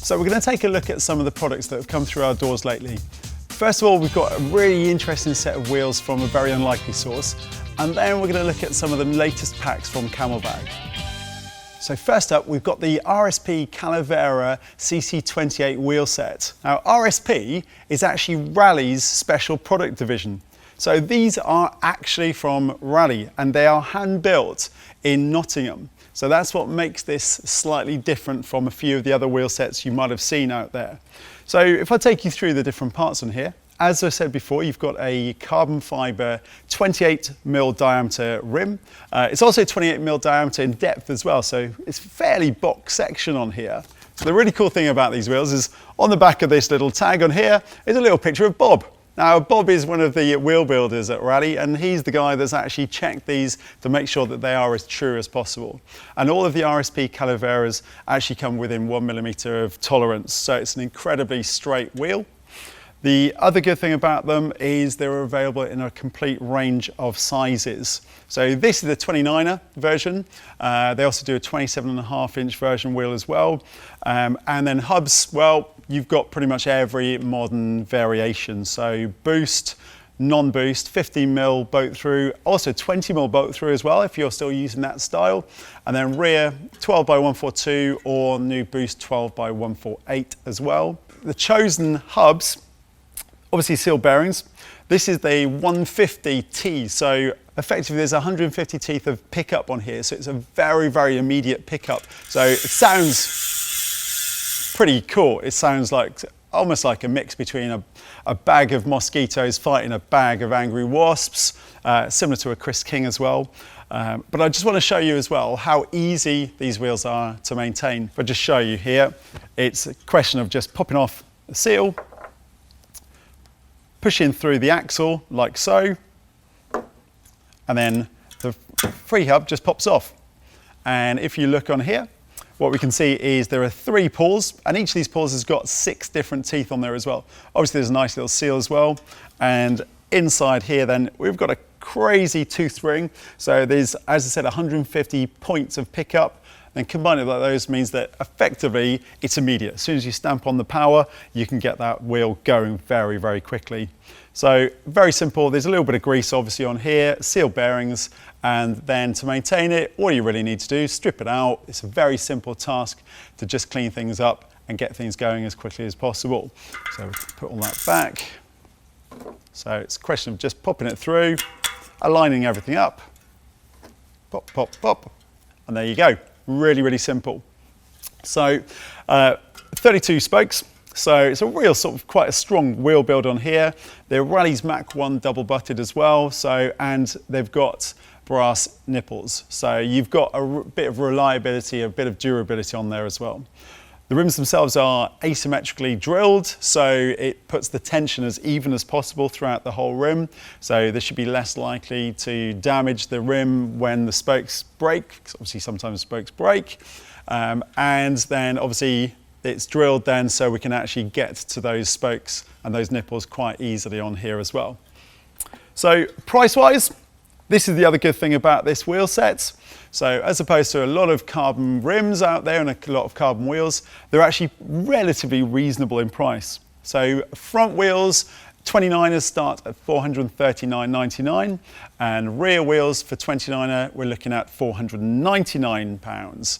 So we're going to take a look at some of the products that have come through our doors lately. First of all, we've got a really interesting set of wheels from a very unlikely source, and then we're going to look at some of the latest packs from Camelbak. So first up, we've got the Rsp Calavera Cc 28 wheel set. Now RSP is actually Rally's special product division. So these are actually from Rally and they are hand built in Nottingham. So that's what makes this slightly different from a few of the other wheel sets you might have seen out there. So if I take you through the different parts on here, as I said before, you've got a carbon fibre 28mm diameter rim. It's also 28mm diameter in depth as well, so it's fairly box section on here. So the really cool thing about these wheels is on the back of this little tag on here is a little picture of Bob. Now Bob is one of the wheel builders at Rally and he's the guy that's actually checked these to make sure that they are as true as possible. And all of the Rsp Calaveras actually come within 1mm of tolerance, so it's an incredibly straight wheel. The other good thing about them is they're available in a complete range of sizes. So this is the 29er version. They also do a 27.5-inch version wheel as well. And then hubs, well, you've got pretty much every modern variation. So boost, non-boost, 15mm boat through, also 20mm boat through as well if you're still using that style. And then rear 12x142 or new boost 12x148 as well. The chosen hubs, obviously seal bearings. This is the 150T, so effectively there's 150 teeth of pickup on here, so it's a very, very immediate pickup. So it sounds pretty cool. It sounds like almost like a mix between a bag of mosquitoes fighting a bag of angry wasps, similar to a Chris King as well. But I just want to show you as well how easy these wheels are to maintain. If I just show you here, it's a question of just popping off the seal, pushing through the axle like so, and then the free hub just pops off. And if you look on here, what we can see is there are 3 pulls, and each of these pulls has got 6 different teeth on there as well. Obviously there's a nice little seal as well, and inside here then we've got a crazy tooth ring. So there's, as I said, 150 points of pickup. Then combining with those means that effectively it's immediate. As soon as you stamp on the power, you can get that wheel going very, very quickly. So very simple. There's a little bit of grease obviously on here, seal bearings, and then to maintain it, all you really need to do is strip it out. It's a very simple task to just clean things up and get things going as quickly as possible. So put all that back. So it's a question of just popping it through, aligning everything up, pop, pop, pop, and there you go. Really, really simple. So 32 spokes. So it's a real sort of quite a strong wheel build on here. They're Rally's Mach 1 double butted as well. So, and they've got brass nipples. So you've got a bit of reliability, a bit of durability on there as well. The rims themselves are asymmetrically drilled, so it puts the tension as even as possible throughout the whole rim. So this should be less likely to damage the rim when the spokes break, because obviously sometimes spokes break. And then obviously it's drilled then so we can actually get to those spokes and those nipples quite easily on here as well. So price-wise, this is the other good thing about this wheel set. So as opposed to a lot of carbon rims out there and a lot of carbon wheels, they're actually relatively reasonable in price. So front wheels, 29ers start at £439.99 and rear wheels for 29er, we're looking at £499.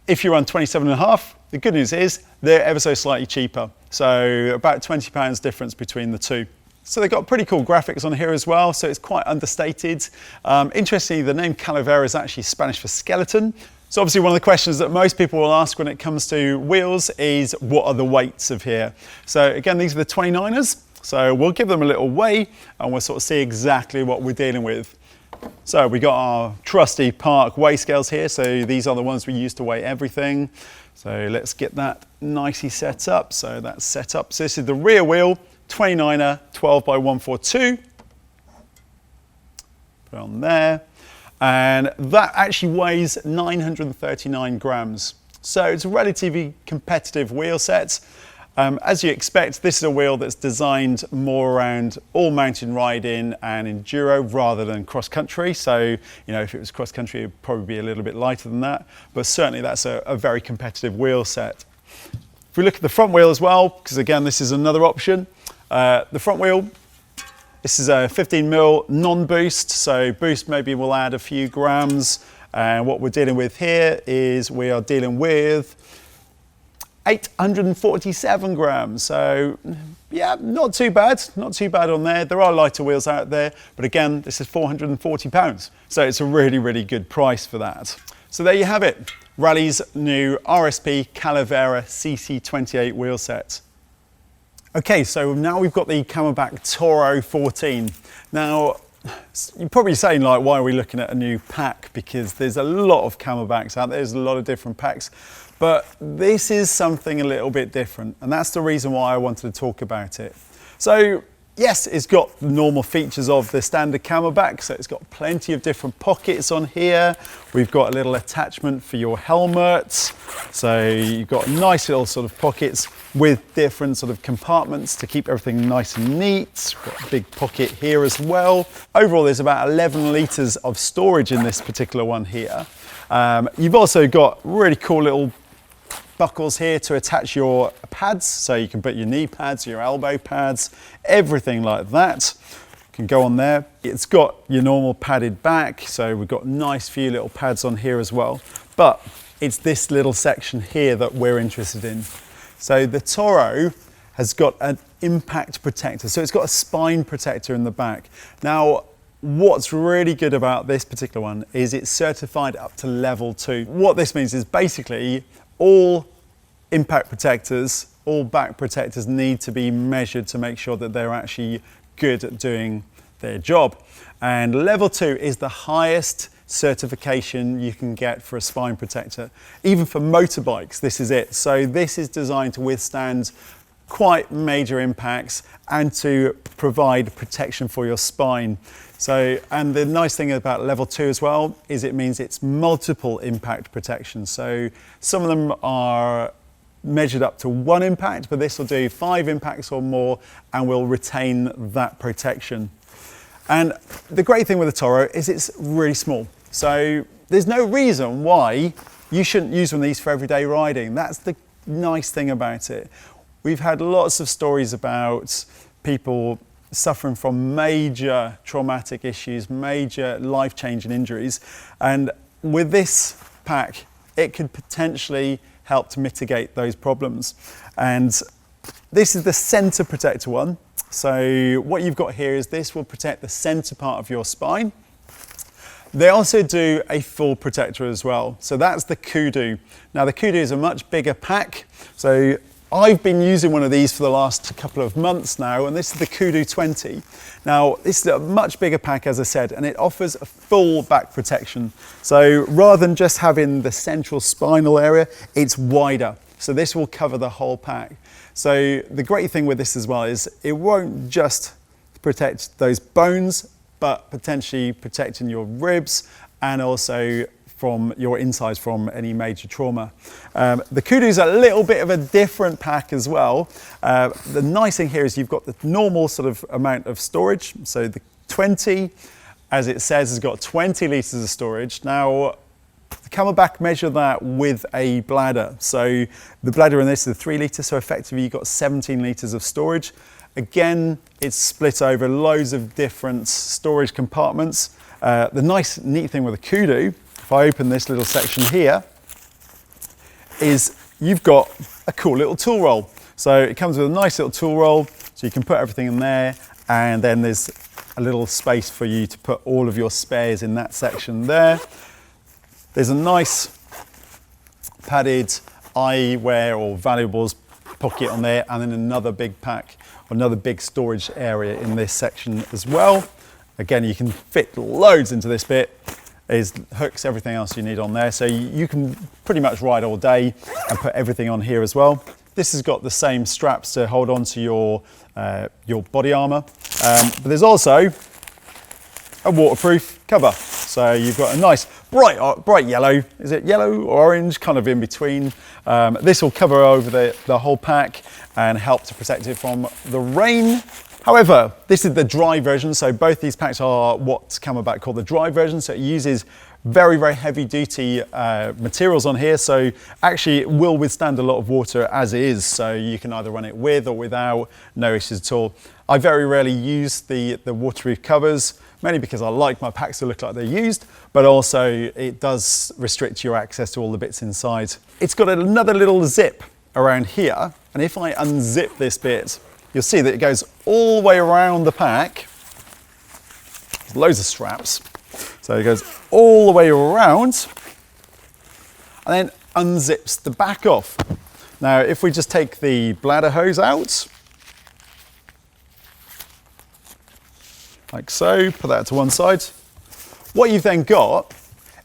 If you're on 27.5, the good news is they're ever so slightly cheaper. So about £20 difference between the two. So they've got pretty cool graphics on here as well, so it's quite understated. Interestingly, the name Calavera is actually Spanish for skeleton. So obviously one of the questions that most people will ask when it comes to wheels is what are the weights of here? So again, these are the 29ers. So we'll give them a little weigh and we'll sort of see exactly what we're dealing with. So we got our trusty Park weigh scales here. So these are the ones we use to weigh everything. So let's get that nicely set up. So that's set up. So this is the rear wheel, 29er, 12x142. Put it on there. And that actually weighs 939 grams. So it's a relatively competitive wheel set. As you expect, this is a wheel that's designed more around all mountain riding and enduro rather than cross country. So, you know, if it was cross country, it would probably be a little bit lighter than that. But certainly that's a very competitive wheel set. If we look at the front wheel as well, because again, this is another option. The front wheel, this is a 15mm non-boost, so boost maybe we'll add a few grams. And what we're dealing with here is we are dealing with 847 grams. So yeah, not too bad on there. There are lighter wheels out there, but again, this is £440. So it's a really, really good price for that. So there you have it, Rally's new Rsp Calavera Cc 28 wheel set. Okay, so now we've got the Camelbak Toro 14. Now, you're probably saying, like, why are we looking at a new pack? Because there's a lot of Camelbaks out there, there's a lot of different packs, but this is something a little bit different, and that's the reason why I wanted to talk about it. So, yes, it's got the normal features of the standard Camelbak, so it's got plenty of different pockets on here. We've got a little attachment for your helmet, so you've got nice little sort of pockets with different sort of compartments to keep everything nice and neat. We've got a big pocket here as well. Overall, there's about 11 litres of storage in this particular one here. You've also got really cool little buckles here to attach your pads, so you can put your knee pads, your elbow pads, everything like that can go on there. It's got your normal padded back, so we've got nice few little pads on here as well, but it's this little section here that we're interested in. So the Toro has got an impact protector, so it's got a spine protector in the back. Now, what's really good about this particular one is it's certified up to level 2. What this means is basically all impact protectors, all back protectors need to be measured to make sure that they're actually good at doing their job. And level 2 is the highest certification you can get for a spine protector. Even for motorbikes, this is it. So this is designed to withstand quite major impacts and to provide protection for your spine. So, and the nice thing about level 2 as well is it means it's multiple impact protection. So some of them are measured up to 1 impact, but this will do 5 impacts or more and will retain that protection. And the great thing with the Toro is it's really small. So there's no reason why you shouldn't use one of these for everyday riding. That's the nice thing about it. We've had lots of stories about people suffering from major traumatic issues, major life-changing injuries. And with this pack, it could potentially help to mitigate those problems. And this is the center protector one. So what you've got here is this will protect the center part of your spine. They also do a full protector as well. So that's the Kudu. Now the Kudu is a much bigger pack. So I've been using one of these for the last couple of months now, and this is the Kudu 20. Now this is a much bigger pack, as I said, and it offers a full back protection. So rather than just having the central spinal area, it's wider. So this will cover the whole pack. So the great thing with this as well is it won't just protect those bones, but potentially protecting your ribs and also from your insides from any major trauma. The Kudu is a little bit of a different pack as well. The nice thing here is you've got the normal sort of amount of storage. So the 20, as it says, has got 20 litres of storage. Now, the Camelbak measure that with a bladder. So the bladder in this is 3 litres, so effectively you've got 17 litres of storage. Again, it's split over loads of different storage compartments. The nice, neat thing with the Kudu, if I open this little section here, is you've got a cool little tool roll. So it comes with a nice little tool roll, so you can put everything in there, and then there's a little space for you to put all of your spares in that section there. There's a nice padded eyewear or valuables pocket on there, and then another big pack, another big storage area in this section as well. Again, you can fit loads into this bit. There's hooks, everything else you need on there. So you can pretty much ride all day and put everything on here as well. This has got the same straps to hold on to your body armor. But there's also a waterproof cover. So you've got a nice bright yellow, is it yellow or orange, kind of in between. This will cover over the whole pack and help to protect it from the rain. However, this is the dry version, so both these packs are what Camelbak call the dry version, so it uses Very, very heavy duty materials on here, so actually it will withstand a lot of water as it is, so you can either run it with or without, no issues at all. I very rarely use the waterproof covers, mainly because I like my packs to look like they're used, but also it does restrict your access to all the bits inside. It's got another little zip around here, and if I unzip this bit, you'll see that it goes all the way around the pack. There's loads of straps. So it goes all the way around and then unzips the back off. Now, if we just take the bladder hose out, like so, put that to one side. What you've then got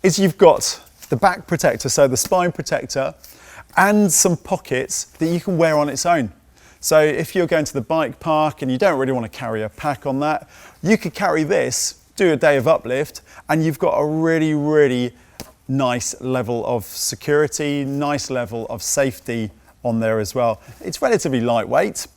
is you've got the back protector, so the spine protector, and some pockets that you can wear on its own. So if you're going to the bike park and you don't really want to carry a pack on that, you could carry this, do a day of uplift, and you've got a really, really nice level of security, nice level of safety on there as well. It's relatively lightweight,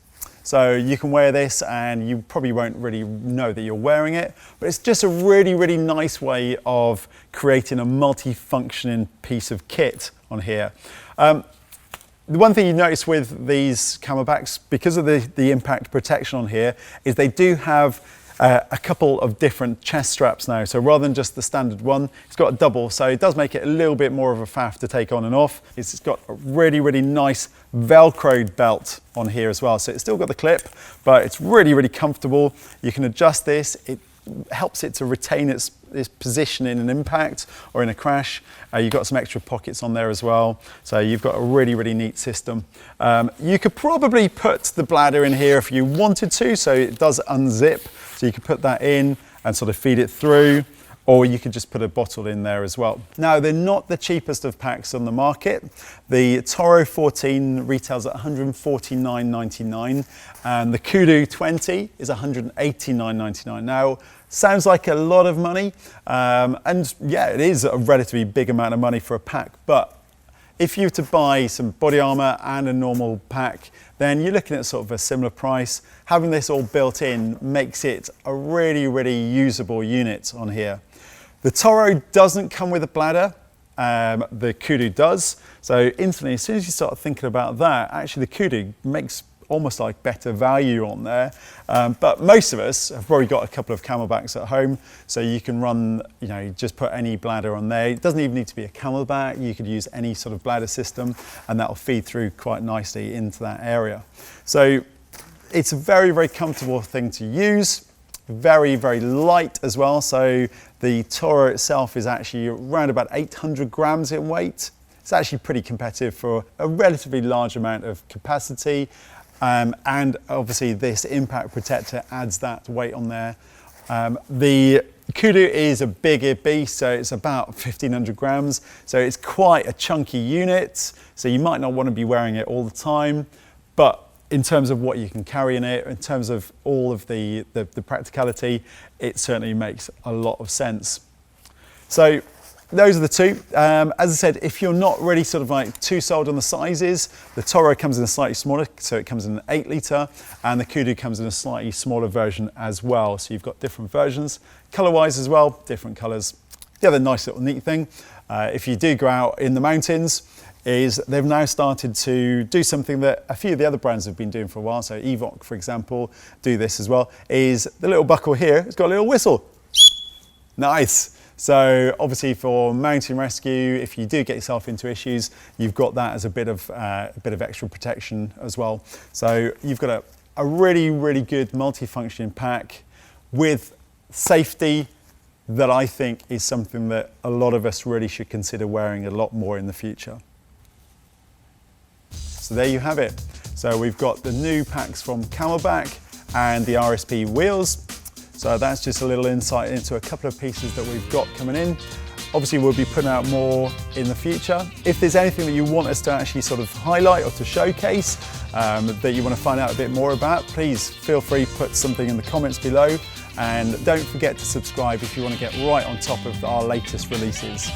so you can wear this and you probably won't really know that you're wearing it, but it's just a really, really nice way of creating a multi-functioning piece of kit on here. The one thing you notice with these Camelbaks, because of the impact protection on here, is they do have a couple of different chest straps now. So rather than just the standard one, it's got a double, so it does make it a little bit more of a faff to take on and off. It's got a really, really nice Velcroed belt on here as well. So it's still got the clip, but it's really, really comfortable. You can adjust this. It helps it to retain its position in an impact or in a crash. You've got some extra pockets on there as well. So you've got a really, really neat system. You could probably put the bladder in here if you wanted to, so it does unzip. So you could put that in and sort of feed it through, or you could just put a bottle in there as well. Now, they're not the cheapest of packs on the market. The Toro 14 retails at $149.99, and the Kudu 20 is $189.99. Now, sounds like a lot of money, and yeah, it is a relatively big amount of money for a pack, but if you were to buy some body armor and a normal pack, then you're looking at sort of a similar price. Having this all built in makes it a really, really usable unit on here. The Toro doesn't come with a bladder, the Kudu does. So instantly, as soon as you start thinking about that, actually the Kudu makes almost like better value on there. But most of us have probably got a couple of Camelbaks at home, so you can run, you know, just put any bladder on there. It doesn't even need to be a Camelbak. You could use any sort of bladder system, and that'll feed through quite nicely into that area. So it's a very, very comfortable thing to use. Very, very light as well. So the Toro itself is actually around about 800 grams in weight. It's actually pretty competitive for a relatively large amount of capacity. And obviously this impact protector adds that weight on there. The Kudu is a bigger beast, so it's about 1,500 grams. So it's quite a chunky unit. So you might not want to be wearing it all the time, but in terms of what you can carry in it, in terms of all of the practicality, it certainly makes a lot of sense. So those are the two. As I said, if you're not really sort of like too sold on the sizes, the Toro comes in a slightly smaller, so it comes in an 8 litre, and the Kudu comes in a slightly smaller version as well. So you've got different versions. Colour-wise as well, different colours. The other nice little neat thing, if you do go out in the mountains, is they've now started to do something that a few of the other brands have been doing for a while. So Evoc, for example, do this as well, is the little buckle here, it's got a little whistle. Nice. So obviously for mountain rescue, if you do get yourself into issues, you've got that as a bit of extra protection as well. So you've got a really, really good multi-functioning pack with safety that I think is something that a lot of us really should consider wearing a lot more in the future. So there you have it. So we've got the new packs from Camelbak and the RSP wheels. So that's just a little insight into a couple of pieces that we've got coming in. Obviously we'll be putting out more in the future. If there's anything that you want us to actually sort of highlight or to showcase that you want to find out a bit more about, please feel free to put something in the comments below, and don't forget to subscribe if you want to get right on top of our latest releases.